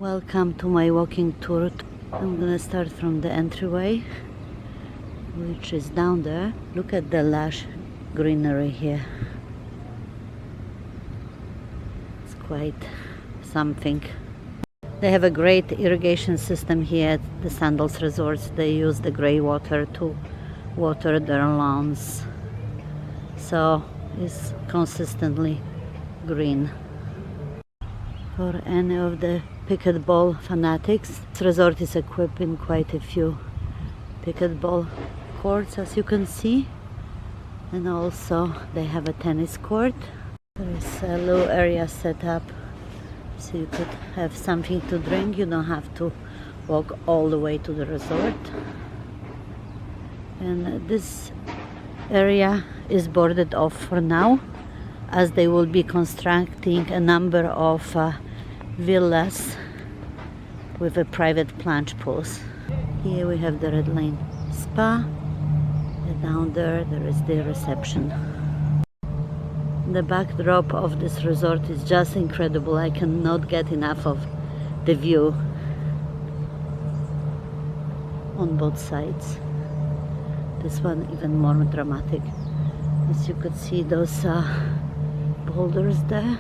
Welcome to my walking tour. I'm gonna start from the entryway, which is down there. Look at the lush greenery here. It's quite something. They have a great irrigation system here at the Sandals resorts. They use the grey water to water their lawns, so it's consistently green. For any of the pickleball fanatics, this resort is equipping quite a few pickleball courts, as you can see, and also they have a tennis court. There is a little area set up so you could have something to drink. You don't have to walk all the way to the resort. And this area is boarded off for now, as they will be constructing a number of villas with a private plunge pools. Here we have the Red Lane Spa, and down there is the reception. The backdrop of this resort is just incredible. I cannot get enough of the view on both sides. This one even more dramatic. As you could see, those boulders there.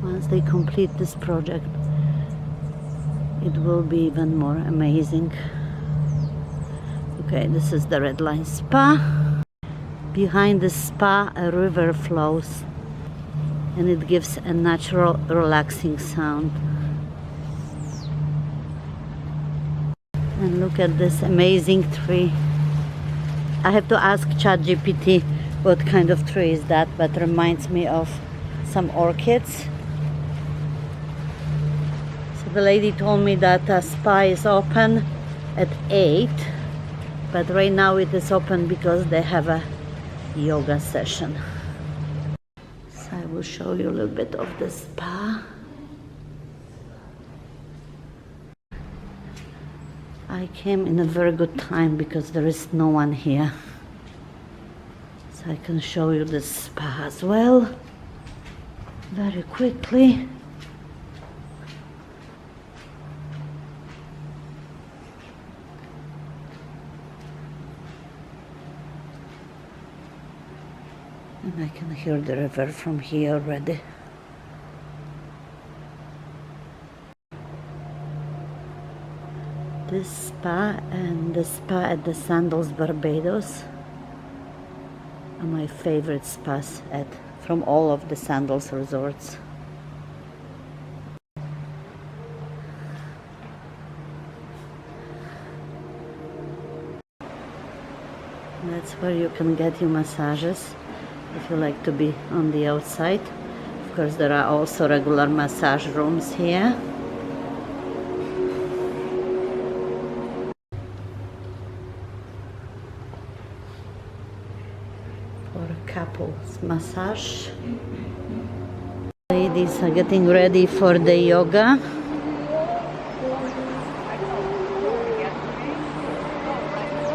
Once they complete this project, it will be even more amazing. Okay, this is the Red Line Spa. Behind the spa, a river flows, and it gives a natural, relaxing sound. And look at this amazing tree. I have to ask ChatGPT what kind of tree is that, but reminds me of some orchids. So the lady told me that the spa is open at 8, but right now it is open because they have a yoga session. So I will show you a little bit of the spa. I came in a very good time because there is no one here, so I can show you the spa as well very quickly. And I can hear the river from here already. This spa and the spa at the Sandals, Barbados are my favorite spas from all of the Sandals resorts. And that's where you can get your massages if you like to be on the outside. Of course, there are also regular massage rooms here. Couples massage. Ladies are getting ready for the yoga.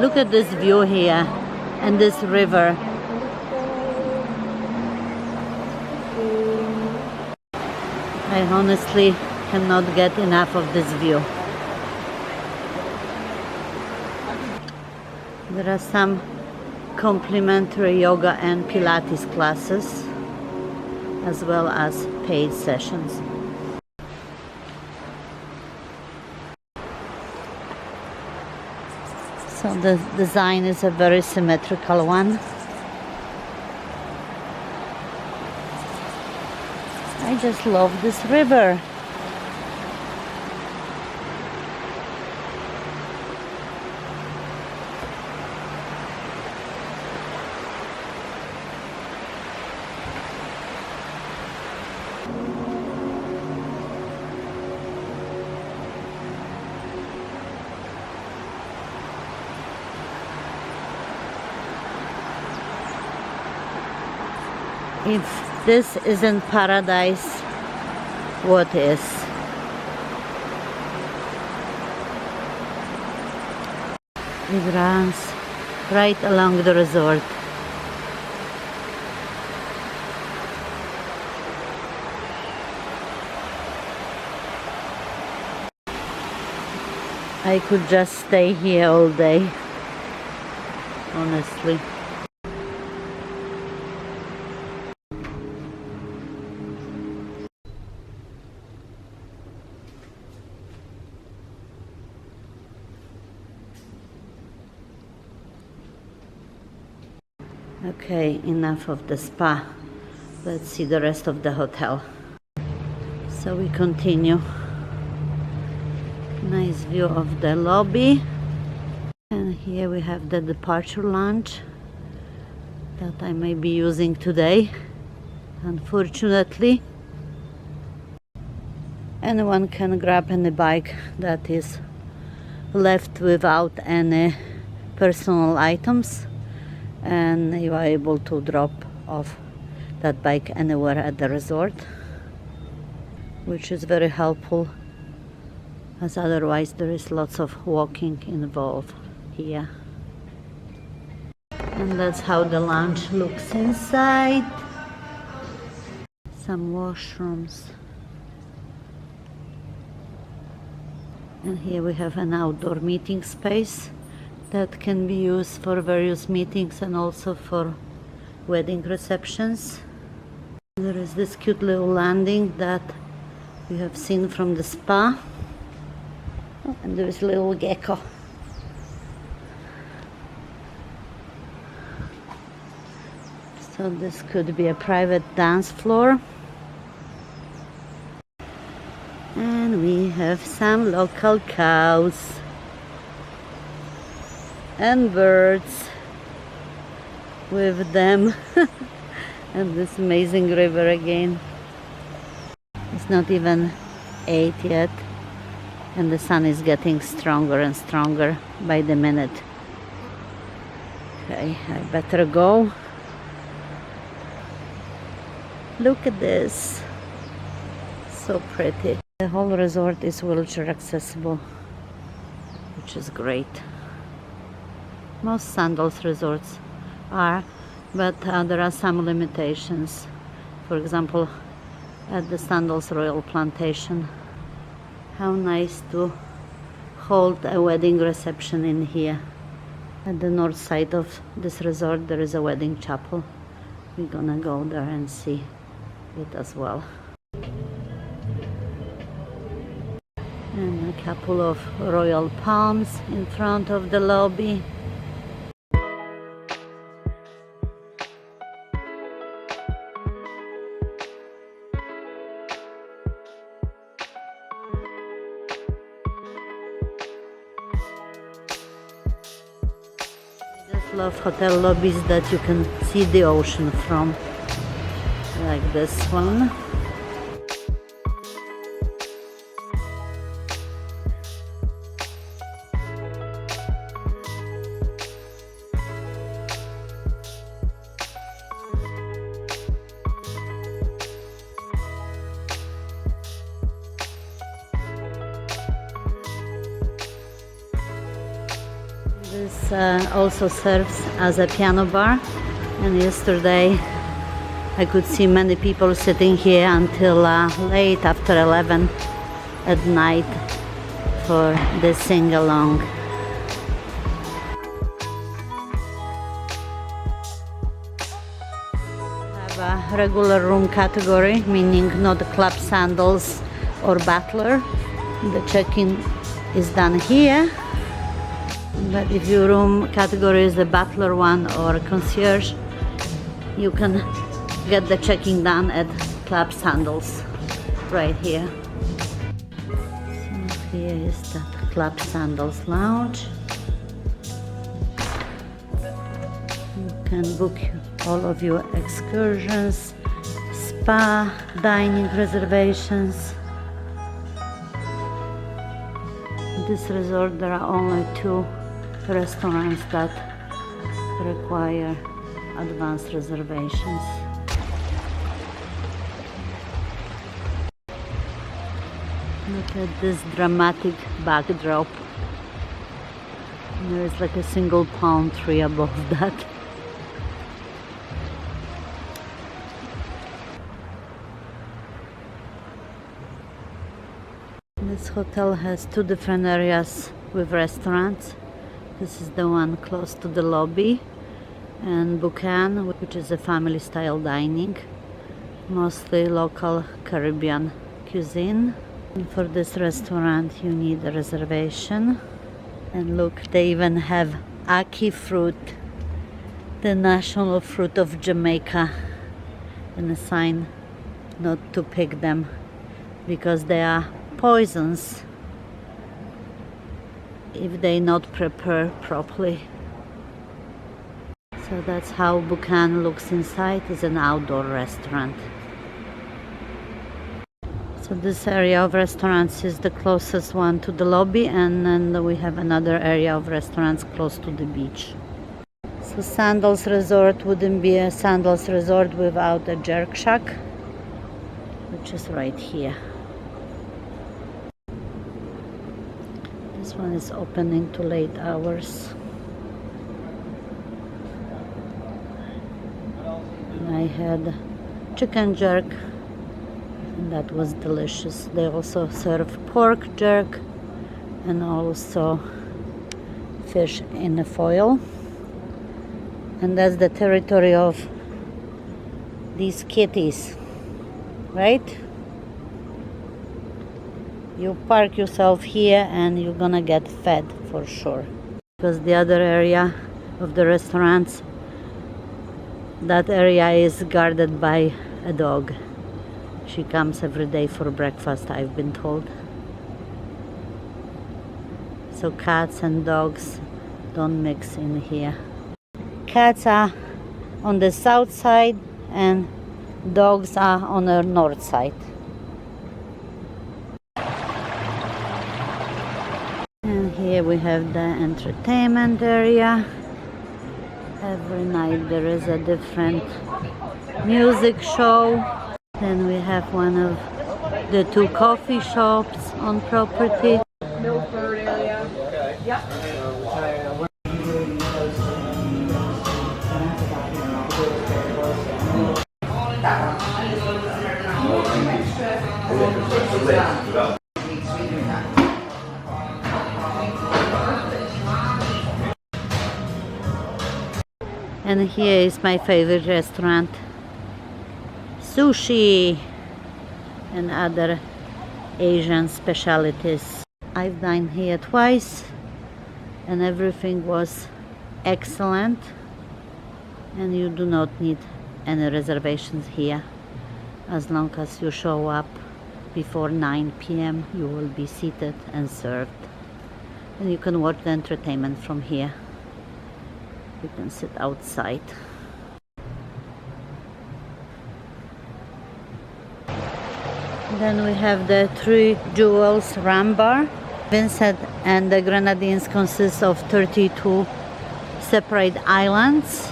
Look at this view here and this river. I honestly cannot get enough of this view. There are some complimentary yoga and Pilates classes, as well as paid sessions. So the design is a very symmetrical one. I just love this river. If this isn't paradise, what is? It runs right along the resort. I could just stay here all day, honestly. Okay, enough of the spa. Let's see the rest of the hotel. So we continue. Nice view of the lobby. And here we have the departure lounge that I may be using today, unfortunately. Anyone can grab any bike that is left without any personal items, and you are able to drop off that bike anywhere at the resort, which is very helpful, as otherwise there is lots of walking involved here. And that's how the lounge looks inside. Some washrooms. And here we have an outdoor meeting space that can be used for various meetings and also for wedding receptions. There is this cute little landing that we have seen from the spa. Oh, and there is a little gecko. So this could be a private dance floor. And we have some local cows and birds with them. And this amazing river again. It's not even 8 yet, and the sun is getting stronger and stronger by the minute. Okay, I better go. Look at this, so pretty. The whole resort is wheelchair accessible, which is great. Most Sandals resorts are, but there are some limitations. For example, at the Sandals Royal Plantation, how nice to hold a wedding reception in here. At the north side of this resort there is a wedding chapel. We're gonna go there and see it as well. And a couple of royal palms in front of the lobby. I just love hotel lobbies that you can see the ocean from, like this one. This also serves as a piano bar, and yesterday I could see many people sitting here until late after 11 at night for the sing-along. We have a regular room category, meaning not Club Sandals or Butler. The check-in is done here. But if your room category is the butler one or concierge, you can get the checking done at Club Sandals right here. So here is the Club Sandals lounge. You can book all of your excursions, spa, dining reservations. In this resort there are only 2 restaurants that require advanced reservations. Look at this dramatic backdrop. There is like a single palm tree above that. This hotel has 2 different areas with restaurants. This is the one close to the lobby, and Buchan, which is a family style dining, mostly local Caribbean cuisine. And for this restaurant you need a reservation. And look, they even have ackee fruit, the national fruit of Jamaica, and a sign not to pick them because they are poisons if they not prepare properly. So that's how Buchan looks inside. It's an outdoor restaurant. So this area of restaurants is the closest one to the lobby, and then we have another area of restaurants close to the beach. So Sandals Resort wouldn't be a Sandals Resort without a jerk shack, which is right here. This one is open into late hours. And I had chicken jerk, and that was delicious. They also serve pork jerk and also fish in a foil. And that's the territory of these kitties, right? You park yourself here and you're gonna get fed for sure. Because the other area of the restaurants, that area is guarded by a dog. She comes every day for breakfast, I've been told. So cats and dogs don't mix in here. Cats are on the south side and dogs are on the north side. And here we have the entertainment area. Every night there is a different music show. Then we have one of the two coffee shops on property. Milford area. Okay. Yep. And here is my favorite restaurant, sushi and other Asian specialties. I've dined here twice and everything was excellent, and you do not need any reservations here. As long as you show up before 9 p.m. you will be seated and served, and you can watch the entertainment from here. You can sit outside. Then we have the Three Jewels Ram Bar. Vincent and the Grenadines consist of 32 separate islands,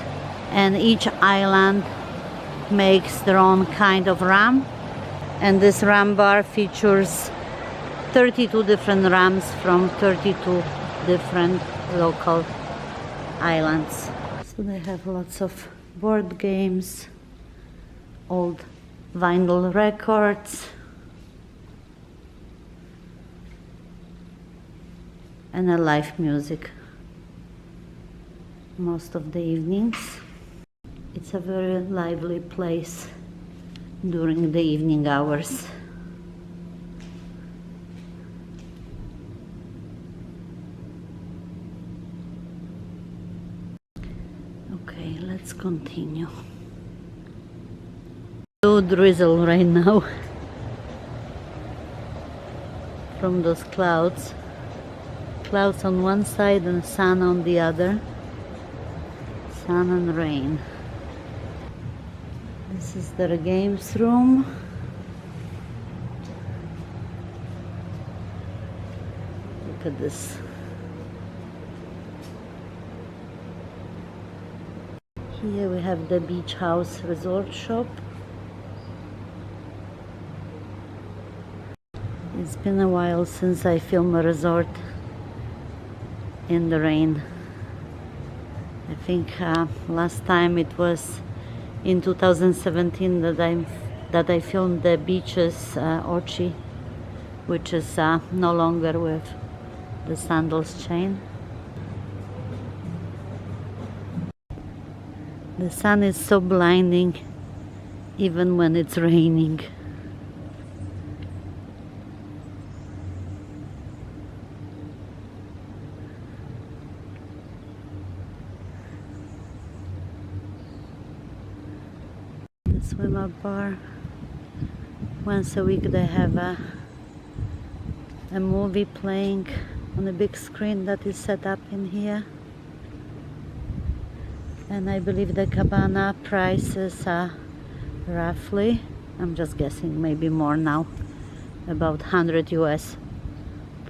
and each island makes their own kind of ram. And this ram bar features 32 different rams from 32 different local islands. So they have lots of board games, old vinyl records, and a live music most of the evenings. It's a very lively place during the evening hours. Okay, let's continue. So drizzle right now from those clouds. Clouds on one side and sun on the other. Sun and rain. This is the games room. Look at this. Here we have the Beach House Resort Shop. It's been a while since I filmed a resort in the rain. I think last time it was in 2017 that I filmed the beaches Ochi, which is no longer with the Sandals chain. The sun is so blinding even when it's raining. The swim up bar. Once a week they have a movie playing on a big screen that is set up in here. And I believe the cabana prices are roughly, I'm just guessing, maybe more now, about 100 US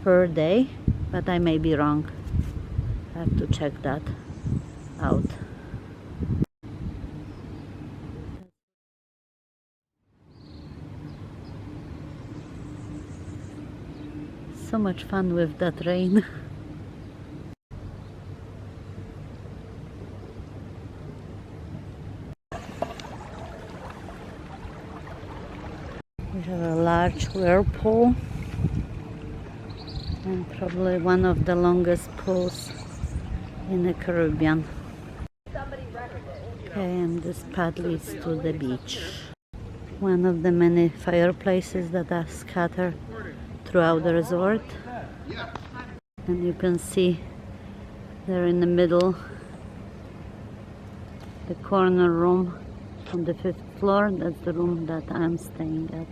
per day, but I may be wrong. I have to check that out. So much fun with that rain. We have a large whirlpool and probably one of the longest pools in the Caribbean. Okay, and this path leads to the beach. One of the many fireplaces that are scattered throughout the resort. And you can see there in the middle the corner room on the 5th floor. That's the room that I'm staying at.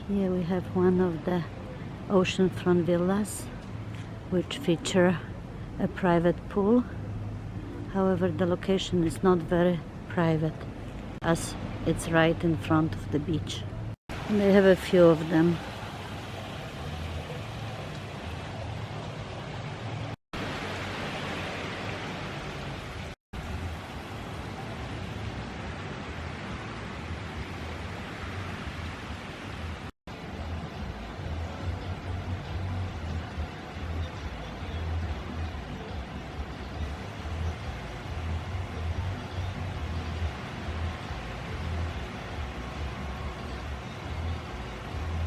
Here we have one of the oceanfront villas which feature a private pool. However, the location is not very private as it's right in front of the beach. And they have a few of them.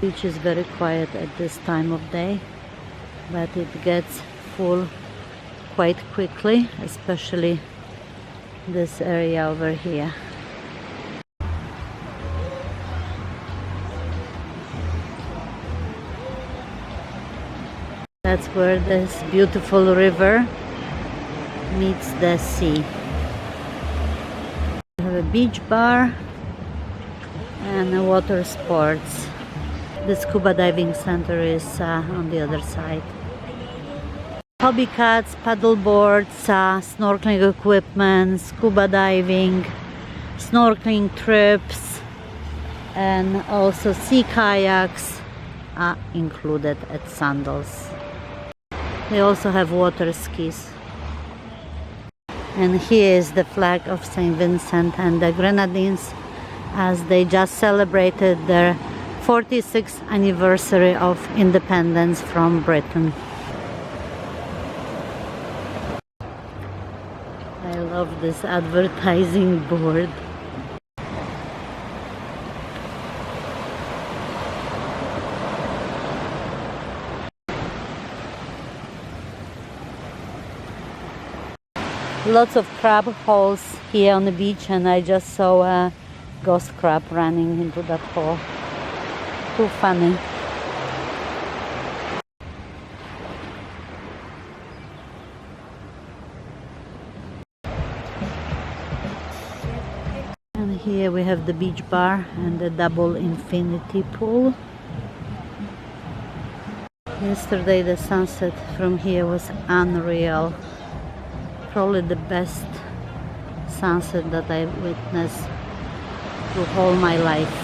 The beach is very quiet at this time of day, but it gets full quite quickly, especially this area over here. That's where this beautiful river meets the sea. We have a beach bar and a water sports. The scuba diving center is on the other side. Hobby cats, paddle boards, snorkeling equipment, scuba diving, snorkeling trips, and also sea kayaks are included at Sandals. They also have water skis. And here is the flag of St. Vincent and the Grenadines, as they just celebrated their 46th anniversary of independence from Britain. I love this advertising board. Lots of crab holes here on the beach, and I just saw a ghost crab running into that hole. Too funny. And here we have the beach bar and the double infinity pool. Yesterday the sunset from here was unreal. Probably the best sunset that I witnessed through all my life.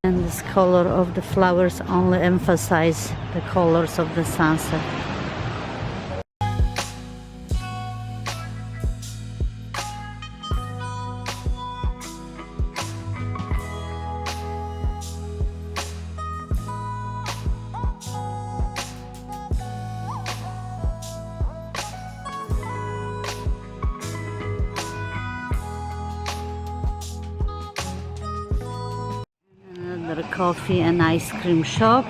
And this color of the flowers only emphasize the colors of the sunset. Another coffee and ice cream shop.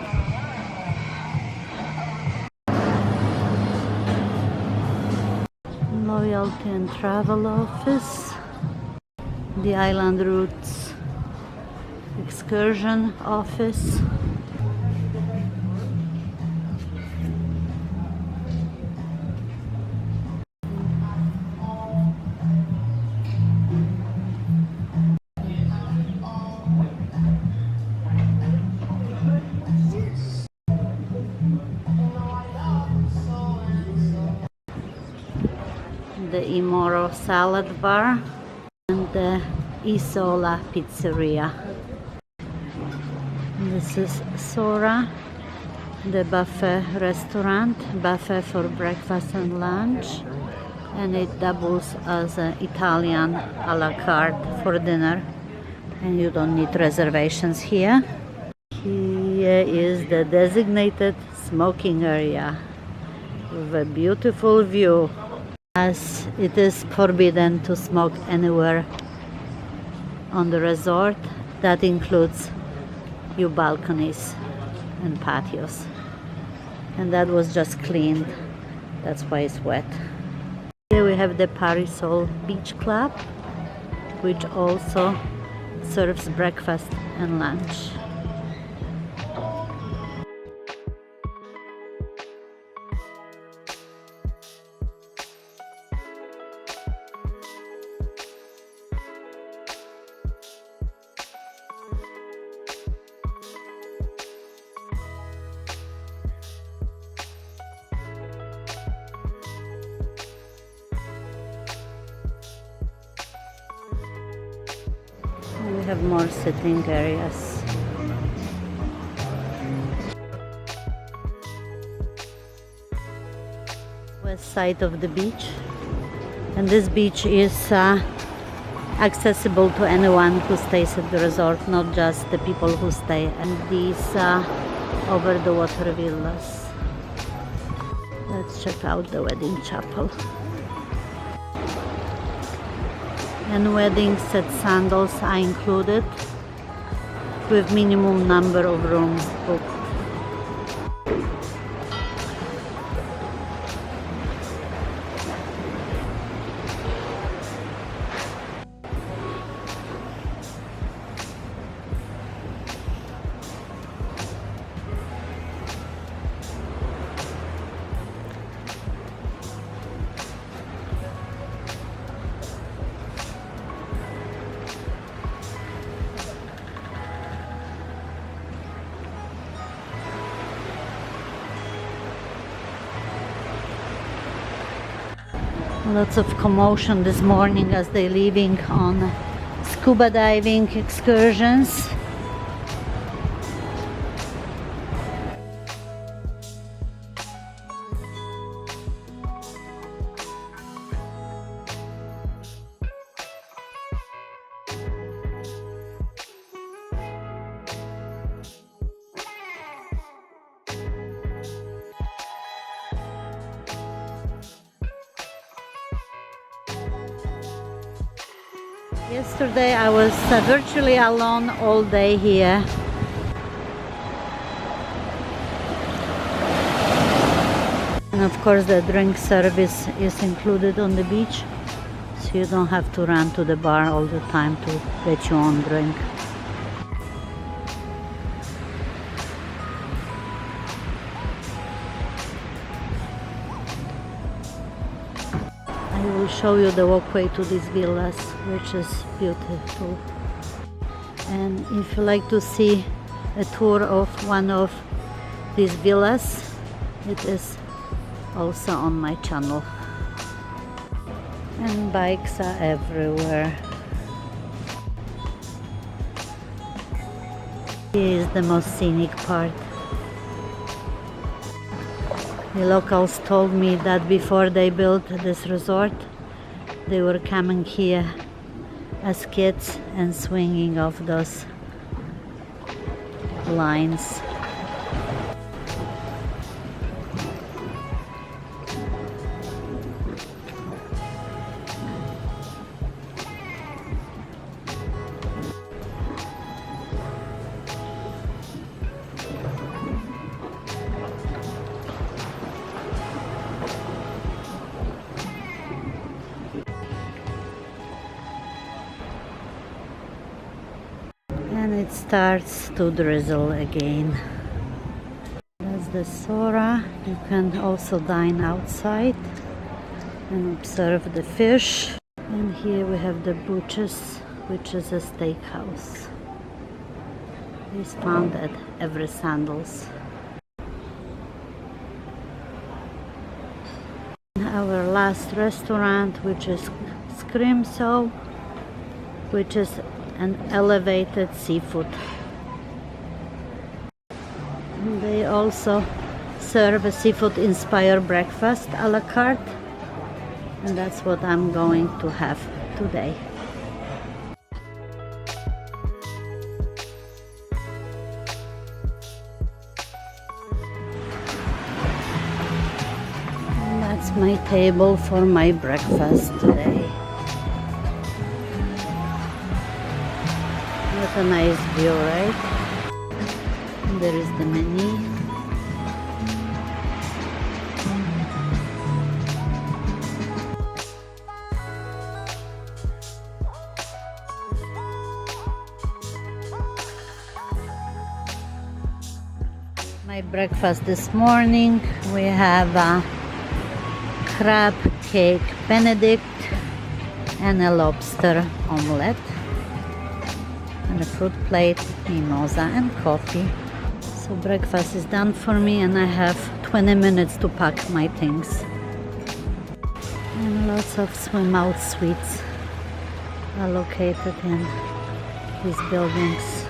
Loyalty and travel office. The Island Routes Excursion office. The Imoro Salad Bar and the Isola Pizzeria. This is Sora, the buffet restaurant, buffet for breakfast and lunch, and it doubles as an Italian a la carte for dinner, and you don't need reservations here. Here is the designated smoking area with a beautiful view, as it is forbidden to smoke anywhere on the resort. That includes your balconies and patios. And that was just cleaned, that's why it's wet. Here we have the Parisol Beach Club, which also serves breakfast and lunch. We have more sitting areas. West side of the beach, and this beach is accessible to anyone who stays at the resort, not just the people who stay. And these over the water villas. Let's check out the wedding chapel. And weddings at Sandals are included with minimum number of rooms booked. Lots of commotion this morning as they're leaving on scuba diving excursions. Yesterday I was virtually alone all day here. And of course the drink service is included on the beach, so you don't have to run to the bar all the time to get your own drink. I will show you the walkway to these villas, which is beautiful. And if you like to see a tour of one of these villas. It is also on my channel. And bikes are everywhere. Here is the most scenic part. The locals told me that before they built this resort, they were coming here as kids and swinging off those lines. And it starts to drizzle again. That's the Sora. You can also dine outside and observe the fish. And here we have the Butch's, which is a steakhouse. It's found at every Sandals. Our last restaurant, which is Scrimso, which is an elevated seafood. And they also serve a seafood inspired breakfast a la carte, and that's what I'm going to have today. And that's my table for my breakfast today. What a nice view, right? And there is the menu. My breakfast this morning, we have a crab cake Benedict and a lobster omelette. And a fruit plate, mimosa and coffee. So breakfast is done for me and I have 20 minutes to pack my things. And lots of swim out suites are located in these buildings.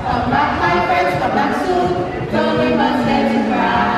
Come back, my friends, come back soon. Don't leave us here to cry.